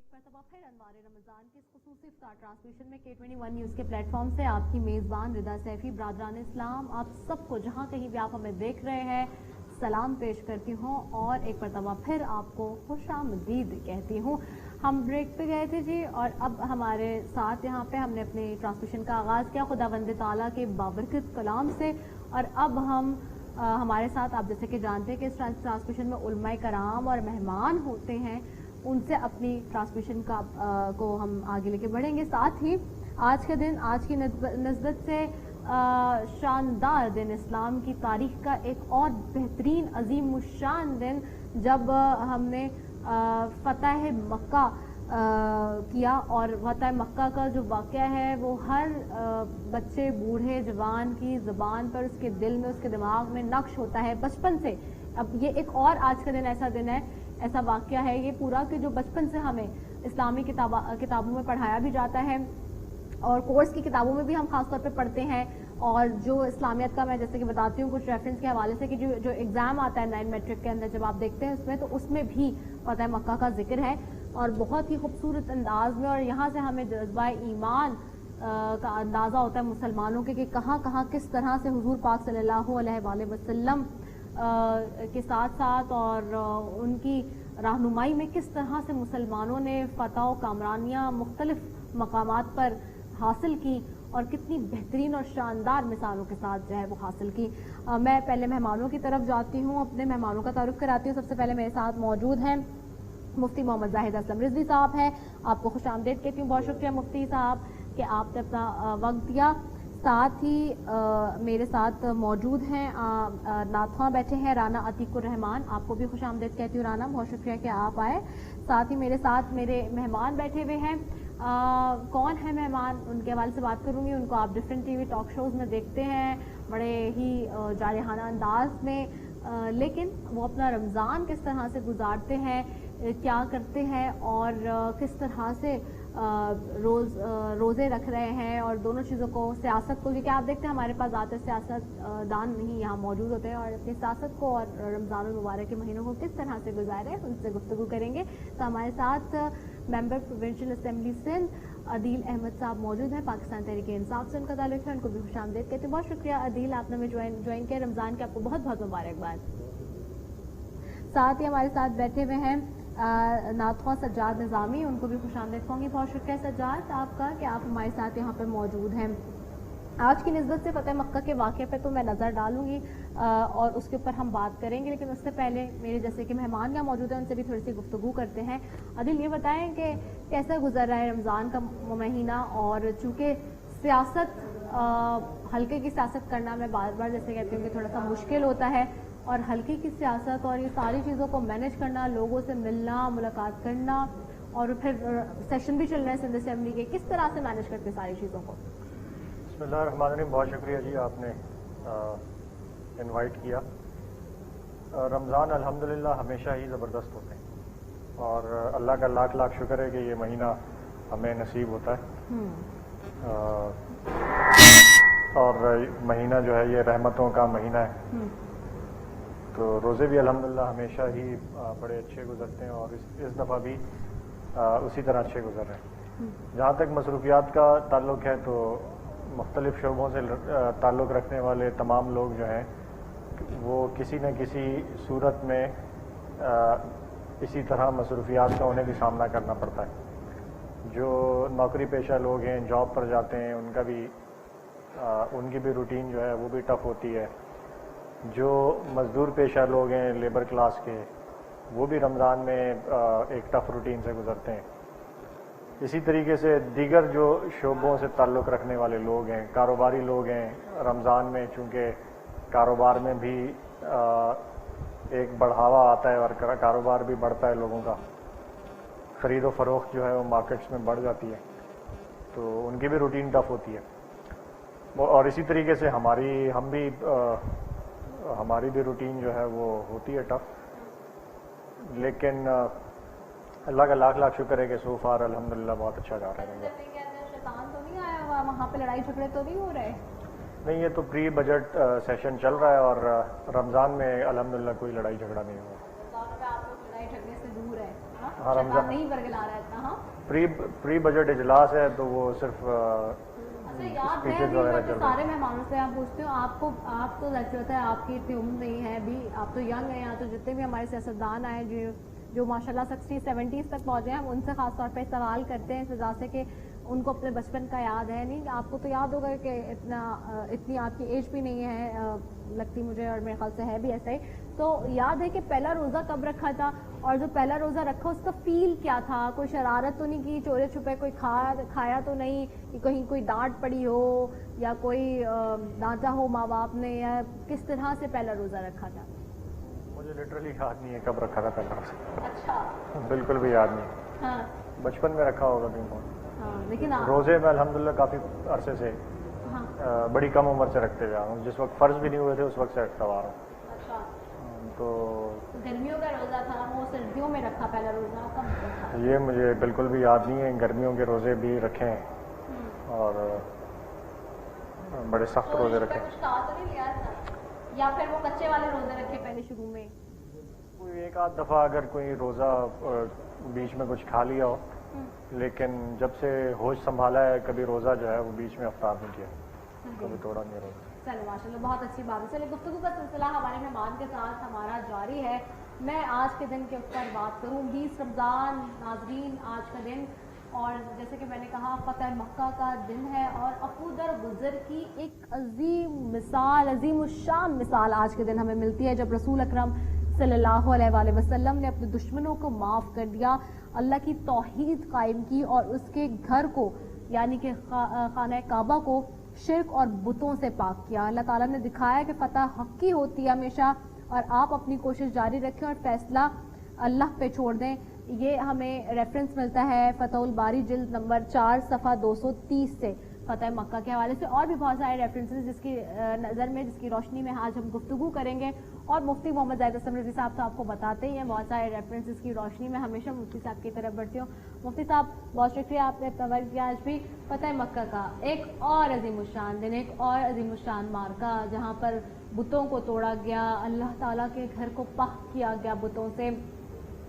मरतबा फिर अनवार रमज़ान की इस खुसूसी इफ्तार ट्रांसमिशन में K21 न्यूज़ के प्लेटफॉर्म से आपकी मेज़बान रिदा सैफी बरादरान इस्लाम आप सबको जहाँ कहीं भी आप हमें देख रहे हैं सलाम पेश करती हूँ और एक मरतबा फिर आपको खुशामदीद कहती हूँ। हम ब्रेक पे गए थे जी और अब हमारे साथ यहाँ पे हमने अपनी ट्रांसमिशन का आगाज़ किया खुदावंद ताला के बाबरकत कलाम से और अब हम हमारे साथ आप जैसे कि जानते हैं कि इस ट्रांसमिशन में उलमाए कराम और मेहमान होते हैं, उनसे अपनी ट्रांसमिशन का को हम आगे लेके बढ़ेंगे। साथ ही आज का दिन आज की नस्बत से शानदार दिन, इस्लाम की तारीख का एक और बेहतरीन अजीम उश्शान दिन जब हमने फतह मक्का किया और फतह मक्का का जो वाक़या है वो हर बच्चे बूढ़े जवान की ज़बान पर, उसके दिल में, उसके दिमाग में नक्श होता है बचपन से। अब ये एक और आज का दिन ऐसा दिन है, ऐसा वाक़या है ये पूरा कि जो बचपन से हमें इस्लामी किताबों में पढ़ाया भी जाता है और कोर्स की किताबों में भी हम खास तौर पे पढ़ते हैं। और जो इस्लामियत का मैं जैसे कि बताती हूँ कुछ रेफरेंस के हवाले से कि जो एग्ज़ाम आता है 9 मैट्रिक के अंदर जब आप देखते हैं उसमें, तो उसमें भी फतह मक्का का जिक्र है और बहुत ही खूबसूरत अंदाज में। और यहाँ से हमें जज्बा ईमान का अंदाज़ा होता है मुसलमानों के कि कहाँ कहाँ किस तरह से हुजूर पाक सल्लल्लाहु अलैहि वसल्लम के साथ साथ और उनकी रहनुमाई में किस तरह से मुसलमानों ने फ़तह व कामरानियाँ मुख्तलिफ़ मकामात पर हासिल की और कितनी बेहतरीन और शानदार मिसालों के साथ जो है वो हासिल की। मैं पहले मेहमानों की तरफ जाती हूँ, अपने मेहमानों का तारुफ कराती हूँ। सबसे पहले मेरे साथ मौजूद हैं मुफ्ती मोहम्मद जाहिद असलम रिजवी साहब हैं, आपको खुशामदीद कहती हूँ। बहुत शुक्रिया मुफ्ती साहब कि आपने अपना वक्त दिया। साथ ही मेरे साथ मौजूद हैं नाथवा बैठे हैं राना अतीकुर रहमान, आपको भी खुशामदीद कहती हूँ राना, बहुत शुक्रिया कि आप आए। साथ ही मेरे साथ मेरे मेहमान बैठे हुए हैं। कौन है मेहमान उनके हवाले से बात करूँगी। उनको आप डिफरेंट टीवी टॉक शोज़ में देखते हैं बड़े ही जारिहाना अंदाज में, लेकिन वो अपना रमज़ान किस तरह से गुजारते हैं, क्या करते हैं और किस तरह से रोज़े रख रहे हैं और दोनों चीज़ों को, सियासत को, क्योंकि आप देखते हैं हमारे पास ज़्यादातर सियासत दान नहीं यहाँ मौजूद होते हैं और अपनी सियासत को और रमज़ान मुबारक के महीनों को किस तरह से गुजारे उनसे गुफ्तगू करेंगे। तो हमारे साथ member provincial assembly Sindh Adeel Ahmed sahab मौजूद हैं, पाकिस्तान तहरीक इंसाफ से उनका ताल्लुक है, उनको भी खुशामदीद कहते हैं। बहुत शुक्रिया अदील, आपने हमें ज्वाइन किया, रमज़ान के आपको बहुत बहुत मुबारकबाद। साथ ही हमारे साथ बैठे हुए हैं नाथवा सज्जाद निज़ामी, उनको भी खुशामदीद कहूँगी। बहुत शुक्रिया सज्जाद आपका कि आप हमारे साथ यहाँ पर मौजूद हैं। आज की निस्बत से फतह मक्का के वाक़े पे तो मैं नज़र डालूंगी और उसके ऊपर हम बात करेंगे, लेकिन उससे पहले मेरे जैसे कि मेहमान यहाँ मौजूद हैं उनसे भी थोड़ी सी गुफ्तगू करते हैं। अदिल ये बताएं कि कैसा गुजर रहा है रमज़ान का महीना, और चूँकि सियासत हल्के की सियासत करना मैं बार बार जैसे कहती हूँ कि थोड़ा सा मुश्किल होता है, और हल्के की सियासत और ये सारी चीज़ों को मैनेज करना, लोगों से मिलना, मुलाकात करना, और फिर सेशन भी चल रहे हैं सिंध असेंबली के, किस तरह से मैनेज करते सारी चीज़ों को। बिस्मिल्लाहिर्रहमानिर्रहीम, बहुत शुक्रिया जी आपने इनवाइट किया। रमज़ान अल्हम्दुलिल्लाह हमेशा ही ज़बरदस्त होते हैं और अल्लाह का लाख लाख शुक्र है कि ये महीना हमें नसीब होता है। और महीना जो है ये रहमतों का महीना है, तो रोज़े भी अल्हम्दुलिल्लाह हमेशा ही बड़े अच्छे गुजरते हैं और इस दफ़ा भी उसी तरह अच्छे गुजर रहे हैं। जहाँ तक मसरूफियात का ताल्लुक़ है तो मुख्तलिफ़ शोबों से ताल्लुक़ रखने वाले तमाम लोग जो हैं वो किसी न किसी सूरत में इसी तरह मसरूफियात का उन्हें भी सामना करना पड़ता है। जो नौकरी पेशा लोग हैं, जॉब पर जाते हैं, उनकी भी रूटीन जो है वो भी टफ़ होती है। जो मज़दूर पेशा लोग हैं, लेबर क्लास के, वो भी रमज़ान में एक टफ़ रूटीन से गुज़रते हैं। इसी तरीके से दीगर जो शोबों से ताल्लुक़ रखने वाले लोग हैं, कारोबारी लोग हैं, रमज़ान में चूँकि कारोबार में भी एक बढ़ावा आता है और कारोबार भी बढ़ता है, लोगों का ख़रीद व फ़रोख्त जो है वो मार्केट्स में बढ़ जाती है, तो उनकी भी रूटीन टफ़ होती है। और इसी तरीके से हमारी भी रूटीन जो है वो होती है टफ़, लेकिन अल्लाह का लाख लाख शुक्र है कि सो फार अल्हम्दुलिल्लाह बहुत अच्छा जा रहा है। शैतान तो नहीं आया हुआ वहाँ पे, लड़ाई झगड़े तो नहीं हो रहे? नहीं, ये तो प्री बजट सेशन चल रहा है और रमज़ान में अल्हम्दुलिल्लाह कोई लड़ाई झगड़ा नहीं हुआ। आप लोग लड़ाई झगड़े से दूर है। शैतान नहीं बरगला रहा है। हाँ प्री बजट इजलास है तो वो सिर्फ अच्छा याद है भी सारे मेहमानों से आप पूछते हो, आप तो जाहिर होता है आपकी इतनी उम्र नहीं है अभी, आप तो यंग हैं। यहाँ तो जितने भी हमारे सियासतदान आए जो माशाल्लाह 60-70s तक पहुँचे हैं, हम उनसे खास तौर पे सवाल करते हैं इस वजह से कि उनको अपने बचपन का याद है नहीं। आपको तो याद होगा कि इतनी आपकी एज भी नहीं है लगती मुझे, और मेरे ख्याल से है भी ऐसा ही। तो याद है कि पहला रोज़ा कब रखा था, और जो पहला रोज़ा रखा उसका फील क्या था? कोई शरारत तो नहीं की, चोरे छुपे कोई खाया तो नहीं, कि कहीं कोई डांट पड़ी हो या कोई डांटा हो माँ बाप ने, या किस तरह से पहला रोज़ा रखा था? मुझे लिटरली याद नहीं है कब रखा था पहला रोज़ा। अच्छा बिल्कुल भी याद नहीं। हाँ बचपन में रखा होगा कहीं। हाँ लेकिन रोज़े में अल्हम्दुलिल्लाह काफ़ी अरसे से हाँ बड़ी कम उम्र से रखते जा रहा हूँ, जिस वक्त फ़र्ज भी नहीं हुए थे उस वक्त से रखता आ रहा हूँ। अच्छा तो गर्मियों का रोज़ा था वो सर्दियों में रखा पहला रोज़ा कब रखा? ये मुझे बिल्कुल भी याद नहीं है। गर्मियों के रोज़े भी रखे हैं और बड़े सख्त रोज़े रखे। कुछ कहा तो नहीं लिया था, या फिर वो कच्चे वाले रोज़े रखे पहले शुरू में? कोई एक आध दफ़ा अगर कोई रोज़ा बीच में कुछ खा लिया हो, लेकिन जब से होश संभाला है कभी रोज़ा जो है वो बीच में अफ्तार नहीं किया, कभी तोड़ा नहीं रोज़ा। चलो माशाल्लाह बहुत अच्छी बात है। चलिए गुफ्तगू का सिलसिला हमारे मेहमान के साथ हमारा जारी है। मैं आज के दिन के ऊपर बात करूँ, 20 रमज़ान नाज़रीन आज का दिन, और जैसे कि मैंने कहा फ़तह मक्का का दिन है, और अबू दर गुज़र की एक अजीम मिसाल, अजीम उश्शान मिसाल आज के दिन हमें मिलती है, जब रसूल अकरम सल्लल्लाहु अलैहि वसल्लम ने अपने दुश्मनों को माफ़ कर दिया, अल्लाह की तौहीद कायम की, और उसके घर को यानी कि खाना काबा को शिर्क और बुतों से पाक किया। अल्लाह ताला ने दिखाया कि फ़तह हक़ की होती है हमेशा, और आप अपनी कोशिश जारी रखें और फ़ैसला अल्लाह पे छोड़ दें। ये हमें रेफरेंस मिलता है फ़तहुल बारी जिल्द नंबर 4 सफ़ा 230 से, फ़तह मक्का के हवाले से, और भी बहुत सारे रेफरेंसेस जिसकी नज़र में, जिसकी रोशनी में आज हम गुफ्तगू करेंगे। और मुफ्ती मोहम्मद ज़ाहिद हसन रज़ी साहब तो आपको बताते ही हैं, बहुत सारे रेफरेंसेस की रोशनी में हमेशा मुफ्ती साहब की तरफ बढ़ती हूँ। मुफ्ती साहब बहुत शुक्रिया, आपने कवर किया आज भी फ़तह मक्का का एक और अज़ीमुश्शान दिन, एक और अज़ीमुश्शान मार्का, जहाँ पर बुतों को तोड़ा गया, अल्लाह ताला के घर को पाक किया गया बुतों से,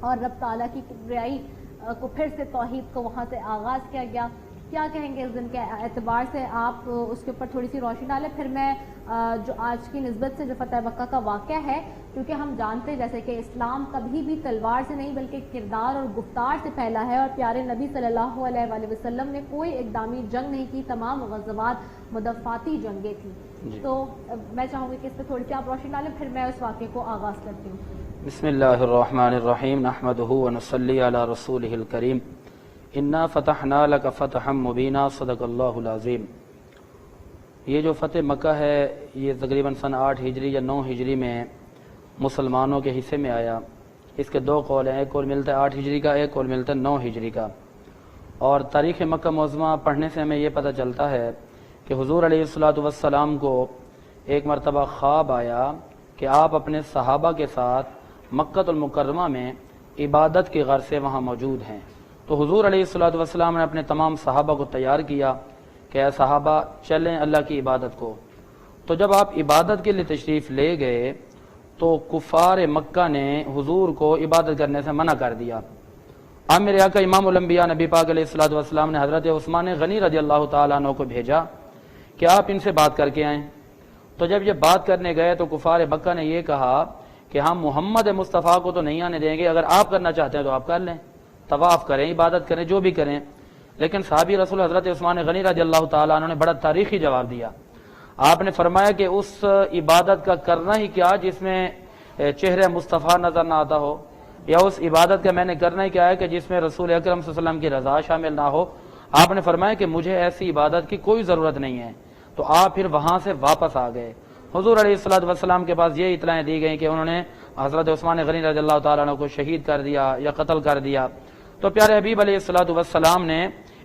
और रब ताला की किब्रियाई को फिर से तौहीद को वहाँ से आगाज़ किया गया। क्या कहेंगे इस दिन के एतबार से? आप उसके ऊपर थोड़ी सी रोशनी डालें, फिर मैं जो आज की निस्बत से जो फ़तह मक्का का वाक़या है, क्योंकि हम जानते हैं जैसे कि इस्लाम कभी भी तलवार से नहीं बल्कि किरदार और गुफ्तार से फैला है, और प्यारे नबी सल्लल्लाहु अलैहि वसल्लम ने कोई इक़दामी जंग नहीं की, तमाम ग़ज़वात मुदफ़ाती जंगें थी। तो मैं चाहूँगी कि इस पर थोड़ी सी आप रोशनी डालें, फिर मैं उस वाक़े को आगाज़ करती हूँ। बिस्मिल्लाहिर्रहमानिर्रहीम, नहमदुहु व नसल्ली अला रसूलिहिल करीम, इन्ना फ़तहना लका फ़तहम मुबीना, सदक़ल्लाहुल अज़ीम। ये जो फ़तह मक्का है ये तकरीबन सन 8 हिजरी या 9 हिजरी में मुसलमानों के हिस्से में आया। इसके दो कौल हैं, एक कौल मिलता है 8 हिजरी का, एक कौल मिलता है 9 हिजरी का। और तारीख़ मक्का मुअज़्ज़मा पढ़ने से हमें ये पता चलता है कि हुज़ूर अलैहिस्सलातु वस्सलाम को एक मरतबा ख्वाब आया कि आप अपने सहाबा के साथ मक्कतुल मुकर्रमा में इबादत के गर्ज से वहाँ मौजूद हैं। तो हुज़ूर अलैहिस्सलातु वस्सलाम ने अपने तमाम सहाबा को तैयार किया कि ऐ सहाबा चलें अल्लाह की इबादत को। तो जब आप इबादत के लिए तशरीफ़ ले गए तो कुफ़ार मक्का ने हुज़ूर को इबादत करने से मना कर दिया। अब मेरे आका इमामुल अंबिया नबी पाक अलैहिस्सलातु वस्सलाम ने हज़रत उस्मान गनी रज़ियल्लाहु ताला अन्हु को भेजा कि आप इनसे बात करके आएँ। तो जब ये बात करने गए तो कुफ़ार मक्का ने यह कहा कि हम मोहम्मद मुस्तफ़ा को तो नहीं आने देंगे, अगर आप करना चाहते हैं तो आप कर लें, तवाफ़ करें, इबादत करें, जो भी करें। लेकिन साहबी रसूल हज़रत उस्मान गनी रज़ियल्लाहु ताला अन्हु ने बड़ा तारीख़ी जवाब दिया। आपने फरमाया कि उस इबादत का करना ही क्या जिसमें चेहरे मुस्तफ़ा नज़र ना आता हो, या उस इबादत का मैंने करना ही क्या है कि जिसमें रसूल अकरम सल्लल्लाहु अलैहि वसल्लम की रज़ा शामिल ना हो। आपने फरमाया कि मुझे ऐसी इबादत की कोई ज़रूरत नहीं है। तो आप फिर वहाँ से वापस आ गए। हुज़ूर अलैहिस्सलातु वस्सलाम के पास ये इतलाएँ दी गई कि उन्होंने हज़रत उस्मान गनी रज़ियल्लाहु ताला अन्हु को शहीद कर दिया या कत्ल कर दिया। तो प्यारे हबीब अलैहिस्सलातु वस्सलाम ने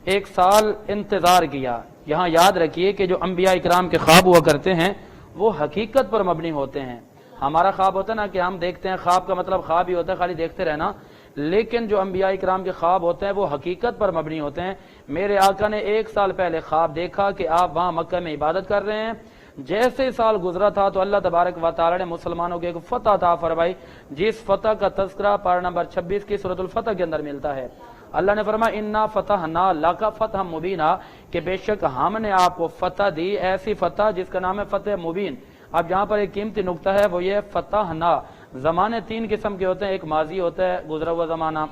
1 साल इंतज़ार किया। यहाँ याद रखिए कि जो अंबिया इकराम के ख्वाब हुआ करते हैं वो हकीकत पर मबनी होते हैं। हमारा ख्वाब होता है ना कि हम देखते हैं, ख्वाब का मतलब ख्वाब ही होता है खाली देखते रहना, लेकिन जो अंबिया इकराम के ख्वाब होते हैं वो हकीकत पर मबनी होते हैं। मेरे आका ने 1 साल पहले ख्वाब देखा कि आप वहाँ मक्का में इबादत कर रहे हैं, جیسے سال گزرا تھا تو اللہ تبارک و تعالی نے مسلمانوں کو ایک فتح عطا فرمائی، جس فتح کا تذکرہ پارہ نمبر 26 کی سورۃ الفتح کے اندر ملتا ہے۔ اللہ نے فرمایا انا فتحنا لک فتحا مبینا، کہ بے شک ہم نے آپ کو فتح دی، ایسی فتح جس کا نام ہے فتح مبین۔ اب یہاں پر ایک قیمتی نقطہ ہے، وہ یہ فتحنا، زمانے تین قسم کے ہوتے ہیں، ایک ماضی ہوتا ہے گزرا ہوا زمانہ،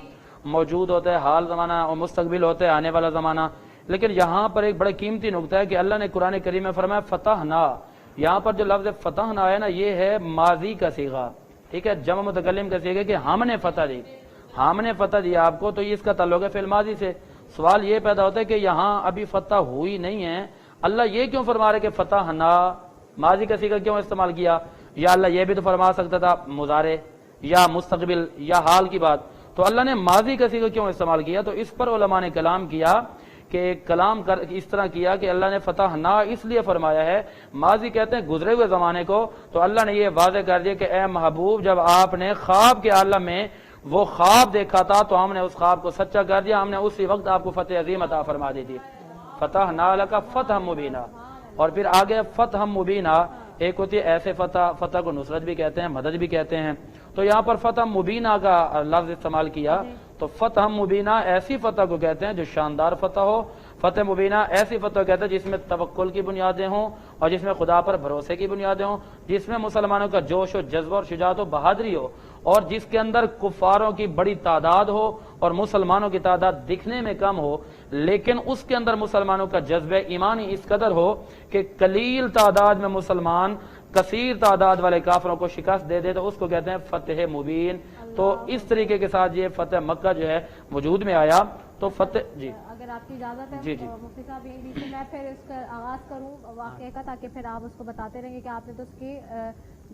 موجود ہوتا ہے حال زمانہ، اور مستقبل ہوتا ہے آنے والا زمانہ۔ لیکن یہاں پر ایک بڑا قیمتی نقطہ ہے کہ اللہ نے قرآن کریم میں فرمایا فتحنا، یہاں پر جو لفظ فتحنا ہے نا، یہ ہے ماضی کا صیغہ، ٹھیک ہے، جمع متکلم کا صیغہ کہ ہم نے فتح دی، ہم نے فتح دیا آپ کو، تو اس کا تعلق ہے فعل ماضی سے۔ سوال یہ پیدا ہوتا ہے کہ یہاں ابھی فتح ہوئی نہیں ہے، اللہ یہ کیوں فرما رہے کہ فتحنا، ماضی کا صیغہ کیوں استعمال کیا؟ یا اللہ یہ بھی تو فرما سکتا تھا مضارع یا مستقبل یا حال کی بات، تو اللہ نے ماضی کا صیغہ کیوں استعمال کیا؟ تو اس پر علماء نے کلام کیا کہ کلام اس طرح کیا کہ اللہ نے فتح نہ اس لیے فرمایا ہے، ماضی کہتے ہیں گزرے ہوئے زمانے کو، تو اللہ نے یہ واضح کر دیا کہ اے محبوب جب آپ نے خواب کے عالم میں وہ خواب دیکھا تھا تو ہم نے اس خواب کو سچا کر دیا، ہم نے اسی وقت آپ کو فتح عظیم عطا فرما دی تھی۔ فتح لک فتح مبینہ، اور پھر آگے فتح مبینہ، ایک ہوتی ہے ایسے فتح، فتح کو نصرت بھی کہتے ہیں، مدد بھی کہتے ہیں، تو یہاں پر فتح مبینہ کا لفظ استعمال کیا، تو فتح مبینہ ایسی فتح کو کہتے ہیں جو شاندار فتح ہو، فتح مبینہ ایسی فتح کہتے ہیں جس میں توکل کی بنیادیں ہوں اور جس میں خدا پر بھروسے کی بنیادیں ہوں، جس میں مسلمانوں کا جوش و جذبہ اور شجاعت و بہادری ہو، اور جس کے اندر کفاروں کی بڑی تعداد ہو اور مسلمانوں کی تعداد دکھنے میں کم ہو، لیکن اس کے اندر مسلمانوں کا جذبہ ایمانی اس قدر ہو کہ قلیل تعداد میں مسلمان کثیر تعداد والے کافروں کو شکست دے دے، تو اس کو کہتے ہیں فتح مبین۔ تو اس طریقے کے ساتھ یہ فتح مکہ جو ہے وجود میں آیا، تو فتح جی اگر آپ کی اجازت ہے جی جی مفتی صاحب، میں پھر اس کا آغاز کروں واقعے کا، تاکہ پھر آپ اس کو بتاتے رہیں گے کہ آپ نے تو اس کی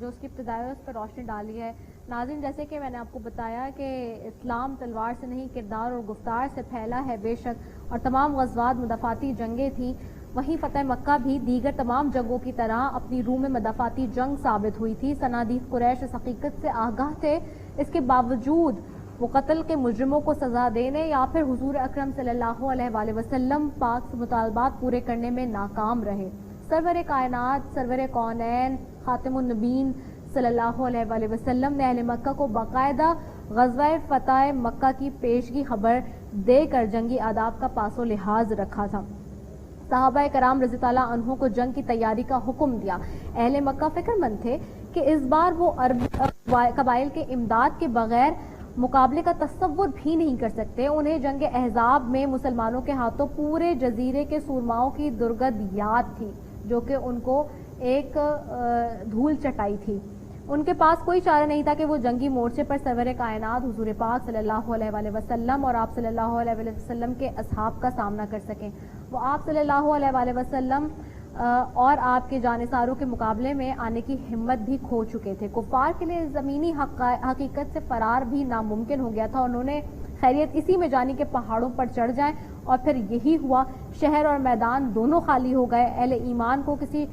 جو اس کی ابتدائی ہے اس پر روشنی ڈالی ہے۔ ناظرین، جیسے کہ میں نے آپ کو بتایا کہ اسلام تلوار سے نہیں کردار اور گفتار سے پھیلا ہے بے شک، اور تمام غزوات مدافعتی جنگیں تھیں، وہیں فتح مکہ بھی دیگر تمام جنگوں کی طرح اپنی روح میں مدافعتی جنگ ثابت ہوئی تھی۔ صنادید قریش اس حقیقت سے آگاہ تھے، اس کے باوجود وہ قتل کے مجرموں کو سزا دینے یا پھر حضور اکرم صلی اللہ علیہ وآلہ وسلم پاک سے مطالبات پورے کرنے میں ناکام رہے۔ سرور کائنات، سرور کونین، خاتم النبیین صلی اللہ علیہ وآلہ وسلم نے اہل مکہ کو باقاعدہ غزوہ فتح مکہ کی پیشگی خبر دے کر جنگی آداب کا پاس و لحاظ رکھا تھا۔ صحابہ کرام رضی اللہ عنہ کو جنگ کی تیاری کا حکم دیا۔ اہل مکہ فکر مند تھے کہ اس بار وہ عرب قبائل کے امداد کے بغیر مقابلے کا تصور بھی نہیں کر سکتے۔ انہیں جنگ احزاب میں مسلمانوں کے ہاتھوں پورے جزیرے کے سورماؤں کی درگد یاد تھی، جو کہ ان کو ایک دھول چٹائی تھی۔ ان کے پاس کوئی چارہ نہیں تھا کہ وہ جنگی مورچے پر سرور کائنات حضور پاک صلی اللہ علیہ وآلہ وسلم اور آپ صلی اللہ علیہ وآلہ وسلم کے اصحاب کا سامنا کر سکیں۔ وہ آپ صلی اللہ علیہ وآلہ وسلم اور آپ کے جانثاروں کے مقابلے میں آنے کی ہمت بھی کھو چکے تھے۔ کفار کے لیے زمینی حقیقت سے فرار بھی ناممکن ہو گیا تھا۔ انہوں نے خیریت اسی میں جانی کہ پہاڑوں پر چڑھ جائیں، اور پھر یہی ہوا، شہر اور میدان دونوں خالی ہو گئے۔ اہل ایمان کو کسی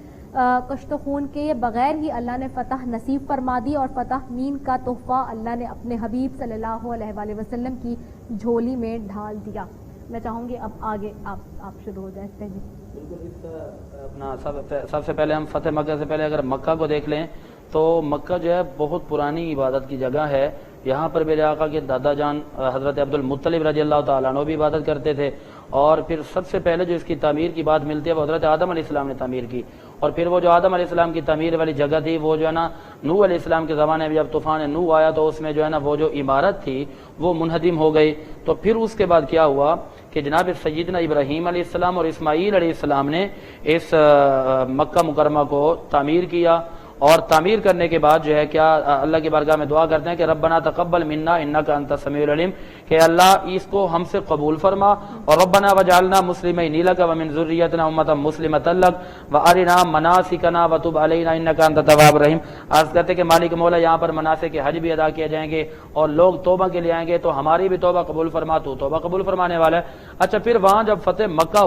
کشت و خون کے بغیر ہی اللہ نے فتح نصیب فرما دی، اور فتح مین کا تحفہ اللہ نے اپنے حبیب صلی اللہ علیہ وآلہ وسلم کی جھولی میں ڈھال دیا۔ میں چاہوں گی اب آگے آپ شروع ہو جائیں اس پہ۔ جی بالکل، اپنا سب سے پہلے ہم فتح مکہ سے پہلے اگر مکہ کو دیکھ لیں تو مکہ جو ہے بہت پرانی عبادت کی جگہ ہے۔ یہاں پر میرے آقا کے دادا جان حضرت عبد المطلب رضی اللہ تعالیٰ عنہ بھی عبادت کرتے تھے، اور پھر سب سے پہلے جو اس کی تعمیر کی بات ملتی ہے وہ حضرت آدم علیہ السلام نے تعمیر کی، اور پھر وہ جو آدم علیہ السلام کی تعمیر والی جگہ تھی وہ جو ہے نا نوح علیہ السلام کے زمانے میں جب طوفان نوح آیا تو اس میں جو ہے نا وہ جو عمارت تھی وہ منہدم ہو گئی۔ تو پھر اس کے بعد کیا ہوا کہ جناب سیدنا ابراہیم علیہ السلام اور اسماعیل علیہ السلام نے اس مکہ مکرمہ کو تعمیر کیا، اور تعمیر کرنے کے بعد جو ہے کیا اللہ کی بارگاہ میں دعا کرتے ہیں کہ ربنا تقبل منا انک انت السمیع العلیم، کہ اللہ اس کو ہم سے قبول فرما، اور ربنا وجعلنا مسلمین لک ومن ذریتنا امۃ مسلمۃ لک وارنا مناسکنا وتب علینا انک انت التواب الرحیم۔ عرض کرتے کہ مالک مولا یہاں پر مناسک حج بھی ادا کیے جائیں گے اور لوگ توبہ کے لیے آئیں گے، تو ہماری بھی توبہ قبول فرما، تو توبہ قبول فرمانے والا ہے۔ اچھا، پھر وہاں جب فتح مکہ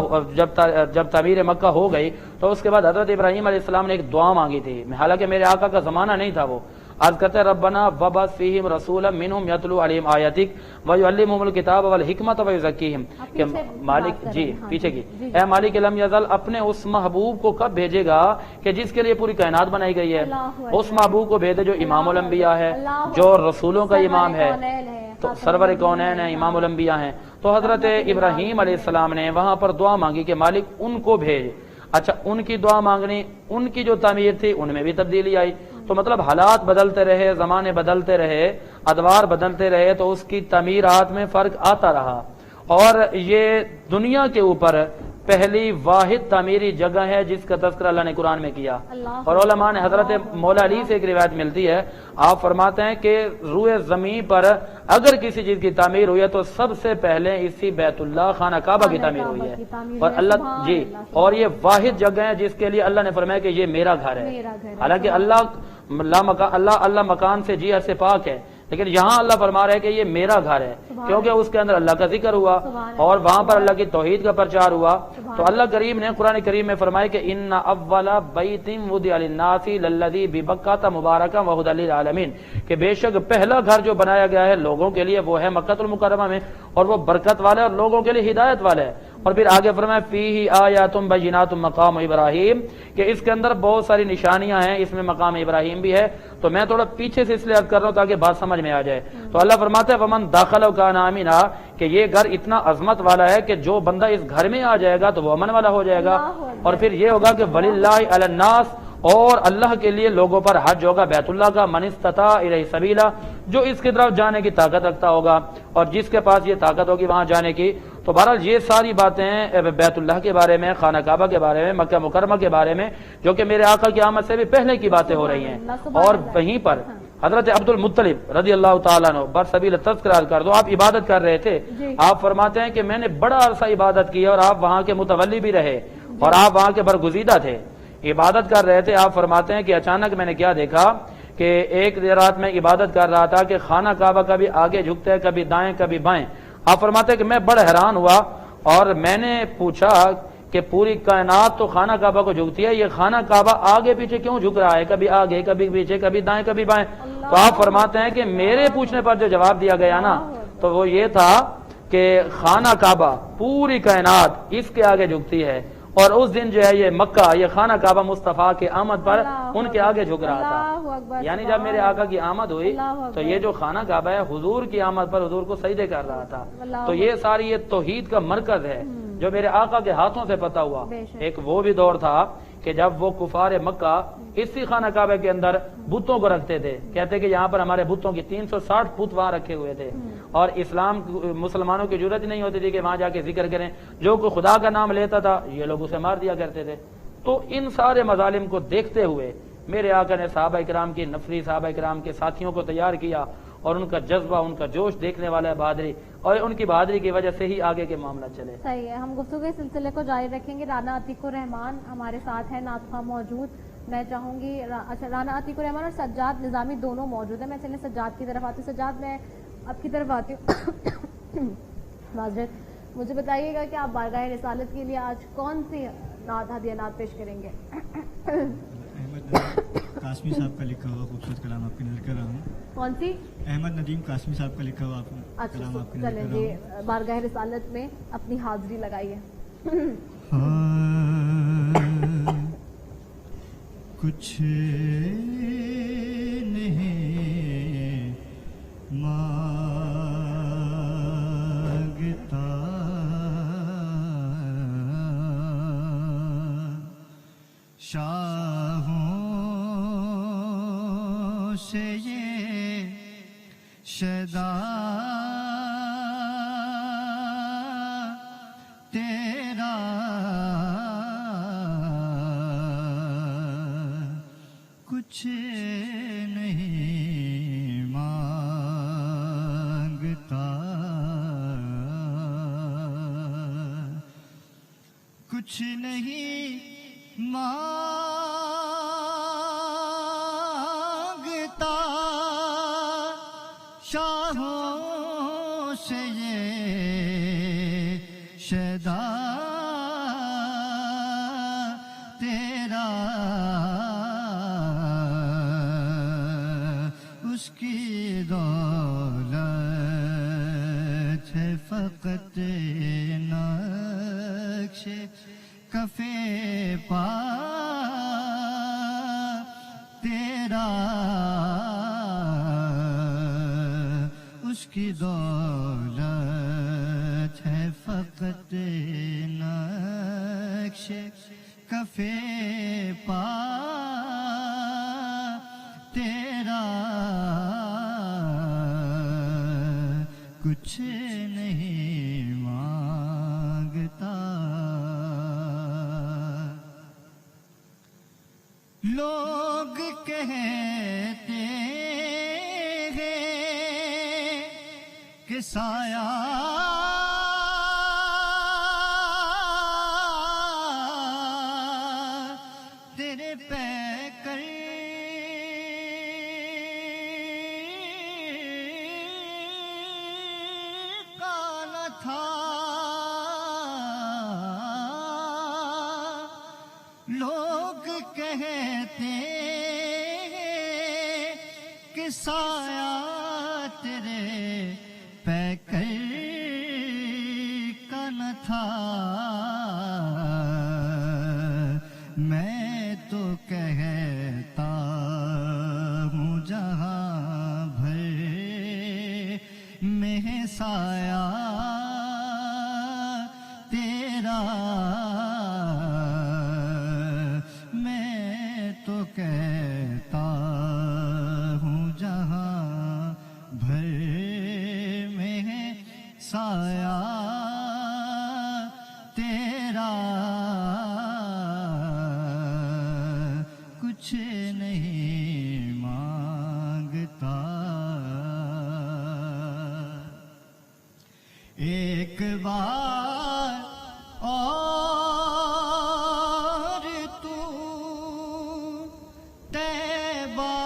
جب تعمیر مکہ ہو گئی تو اس کے بعد حضرت ابراہیم علیہ السلام نے ایک دعا مانگی تھی، حالانکہ میرے آقا کا زمانہ نہیں تھا وہ، अर्ज करते हैं रब्बना वबअस फीहिम रसूलन मिनहुम यतलू अलैहिम आयातिक व युअल्लिमुहुमुल किताब वल हिकमत व युज़क्कीहिम। कि मालिक जी पीछे की ए मालिक लम यज़ल, अपने उस महबूब को कब भेजेगा कि जिसके लिए पूरी कायनात बनाई गई है। उस महबूब को भेजे जो इमामुल अंबिया है, जो रसूलों का इमाम है, तो सरवर कौनैन है, इमामुल अंबिया है। तो हजरत इब्राहीम अलैहिस्सलाम ने वहां पर दुआ मांगी कि मालिक उनको भेज। अच्छा, उनकी दुआ मांगनी, उनकी जो तामीर थी उनमें भी तब्दीली आई। तो मतलब हालात बदलते रहे, जमाने बदलते रहे, अदवार बदलते रहे, तो उसकी तामीरात में फर्क आता रहा। और ये दुनिया के ऊपर पहली वाहिद तामीरी जगह है जिसका तज़किरा अल्लाह ने कुरान में किया। और उलमा ने हजरत मौला अली से एक रिवायत मिलती है, आप फरमाते हैं कि रूए ज़मीन पर अगर किसी चीज की तामीर हुई है तो सबसे पहले इसी बैतुल्लाह खाना काबा की तामीर हुई है। और अल्लाह जी, और ये वाहिद जगह है जिसके लिए अल्लाह ने फरमाया कि ये मेरा घर है। हालांकि अल्लाह मकान से जी से पाक है, लेकिन यहाँ अल्लाह फरमा रहे हैं कि ये मेरा घर है, क्योंकि उसके अंदर अल्लाह का जिक्र हुआ और वहां पर अल्लाह की तौहीद का प्रचार हुआ। तो अल्लाह करीम ने कुरान करीम में फरमाया कि इन्ना अव्वला बैतिन वुदिअ लिन्नासी लल्लज़ी बिबक्काता मुबारकन व हुदल लिल आलमीन, कि बेशक पहला घर जो बनाया गया है लोगों के लिए वो है मक्कतुल मुकर्रमा में, और वो बरकत वाला है और लोगों के लिए हिदायत वाला है। और फिर आगे फरमाया फीही आयातुम बय्यिनातुम मकाम इब्राहिम, कि इसके अंदर बहुत सारी निशानियां हैं, इसमें मकाम इब्राहिम भी है। तो मैं थोड़ा पीछे से इसलिए अर्ज कर रहा हूं ताकि बात समझ में आ जाए। तो अल्लाह फरमाता है वमन दाखलहु कान आमिना, कि ये घर इतना अजमत वाला है कि जो बंदा इस घर में आ जाएगा तो वो अमन वाला हो जाएगा। और फिर ये होगा कि वलिल्लाहि अलन्नास, और अल्लाह के लिए लोगों पर हज होगा बैतुल्लाह का, मन इस्तता इलैहि सबीला, जो इसकी तरफ जाने की ताकत रखता होगा और जिसके पास ये ताकत होगी वहां जाने की। तो बहरहाल ये सारी बातें बैतुल्लाह के बारे में, खाना काबा के बारे में, मक्का मुकरमा के बारे में, जो कि मेरे आका की आमद से भी पहले की बातें हो रही हैं। और वहीं पर हजरत अब्दुल मुत्तलिब रज़ी अल्लाह तआला अन्हु बरसबील तज़किरा कर दो, आप इबादत कर रहे थे, आप फरमाते हैं कि मैंने बड़ा अरसा इबादत की और आप वहां के मुतवल्ली भी रहे और आप वहां के बरगुज़ीदा थे, इबादत कर रहे थे। आप फरमाते हैं कि अचानक मैंने क्या देखा कि एक रात में इबादत कर रहा था कि खाना काबा कभी आगे झुकता है, कभी दाएं कभी बाएं। आप फरमाते हैं कि मैं बड़ा हैरान हुआ और मैंने पूछा कि पूरी कायनात तो खाना काबा को झुकती है, ये खाना काबा आगे पीछे क्यों झुक रहा है, कभी आगे कभी पीछे, कभी दाएं कभी बाएं। तो आप फरमाते हैं कि मेरे पूछने पर जो जवाब दिया गया ना, तो वो ये था कि खाना काबा पूरी कायनात इसके आगे झुकती है, और उस दिन जो है ये मक्का, ये खाना काबा मुस्तफा के आमद पर उनके आगे झुक रहा था। यानी जब मेरे आका की आमद हुई तो ये जो खाना काबा है हुजूर की आमद पर हुजूर को सजदे कर रहा था। तो ये सारी ये तौहीद का मरकज है जो मेरे आका के हाथों से पता हुआ। एक वो भी दौर था कि जब वो कुफार मक्का इसी खाना काबे के अंदर बुतों को रखते थे, कहते कि यहाँ पर हमारे बुतों की 360 बुत वहां रखे हुए थे, और इस्लाम मुसलमानों की जरूरत नहीं होती थी कि वहां जाके जिक्र करें, जो कोई खुदा का नाम लेता था ये लोग उसे मार दिया करते थे। तो इन सारे मजालिम को देखते हुए मेरे आका ने सहाबा इकराम की नफरी, सहाबा इकराम के साथियों को तैयार किया, और उनका जज्बा, उनका जोश देखने वाला है बहादुरी, और उनकी बहादुरी की वजह से ही आगे के मामला चले। सही है, हम गुफ्तगू के सिलसिले को जारी रखेंगे। राना अतीकुर रहमान हमारे साथ है, नातखा मौजूद। मैं चाहूंगी अच्छा राना अतीकुर रहमान और सज्जाद निजामी दोनों मौजूद है। मैं चले सज्जाद की तरफ आती हूँ। सज्जाद मैं आपकी तरफ आती हूँ। माजरत, मुझे बताइएगा कि आप बारगाह रिसालत के लिए आज कौन सी नात हदिया नात पेश करेंगे? कासमी साहब का लिखा हुआ खूबसूरत कलाम आपकी नजर कर रहा हूँ। कौन सी? अहमद नदीम कासमी साहब का लिखा हुआ कलाम आपकी नजर कर रहा हूँ। बारगाह रिसालत में अपनी हाजिरी लगाइए। कुछ नहीं मांगता शाहों से ये शदा तेरा कुछ नहीं मांगता, कुछ नहीं मांगता शाहों से ये शदा तेरा فقط نقش کفے پا تیرا، اس کی دولت ہے فقط نقش کفے پا تیرا، کچھ نہیں مانگتا۔ لوگ کہتے ہیں کہ سایہ تیرے پہ کر کا نہ تھا، لوگ کہتے ہیں کہ سایہ تیرے پیکر کا نہ تھا، میں تو کہتا ہوں جہاں بھر میں ہے سایہ تیرا، میں تو کہتا ہوں جہاں بھر میں ہے سایہ تیرا، کچھ نہیں مانگتا۔ ایک بار اور تو طیبہ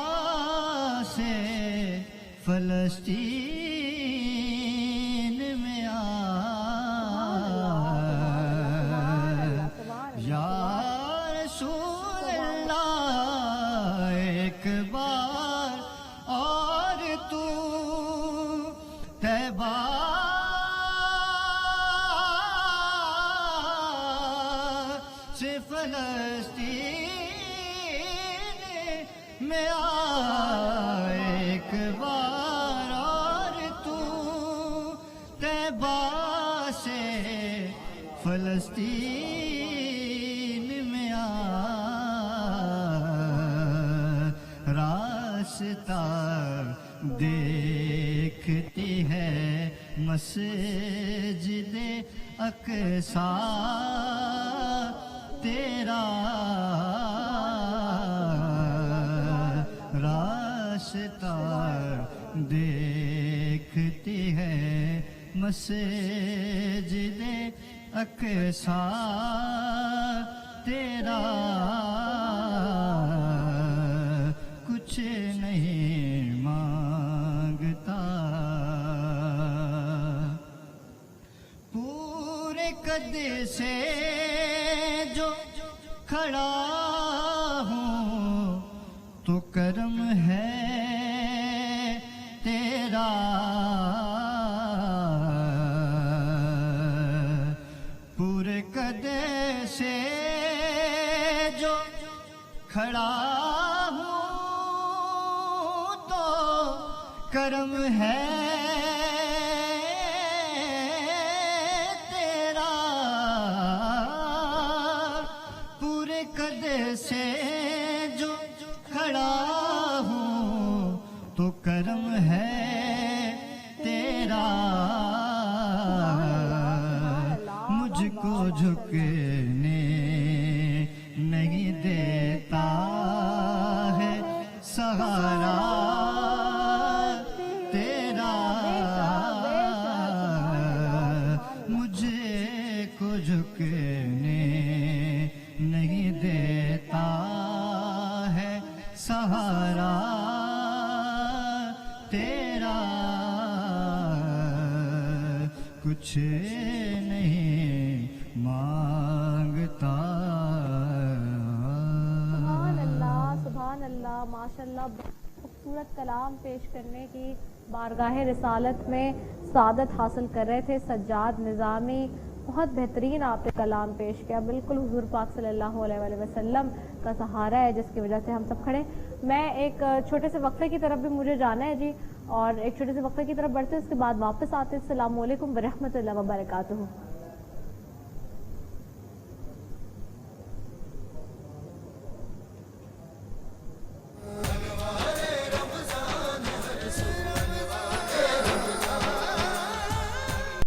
سے فلسطین میں آ، یا رسول اللہ، ایک بار اور تو طیبہ سے فلسطین میں آ، ایک بار اور تو طیبہ سے فلسطین میں آ، راستہ دیکھتی ہے مسجد اقصیٰ تیرا، راستہ دیکھتی ہے مسجد اقصیٰ تیرا، کچھ نہیں مانگتا۔ پورے قد سے جو کھڑا ہوں تو کرم ہے تیرا، پورے قد سے جو کھڑا ہوں تو کرم ہے تیرا، پورے قد سے جو کھڑا ہوں تو کرم ہے تیرا، مجھ کو جھکنے نہیں دیتا ہے سہارا تیرا، مجھے کو جھکنے نہیں دیتا ہے سہارا تیرا، کچھ نہیں مانگتا۔ سبحان اللہ، سبحان اللہ، ماشاء اللہ، خوبصورت کلام پیش کرنے کی बारगाह रिसालत में सादत हासिल कर रहे थे। सज्जाद निज़ामी, बहुत बेहतरीन आपने कलाम पेश किया, बिल्कुल हुजूर पाक सल्लल्लाहु अलैहि वसल्लम का सहारा है जिसकी वजह से हम सब खड़े। मैं एक छोटे से वक्फे की तरफ भी मुझे जाना है जी, और एक छोटे से वक्फे की तरफ बढ़ते हैं, उसके बाद वापस आते हैं। अस्सलामु अलैकुम व रहमतुल्लाहि व बरकातुहू।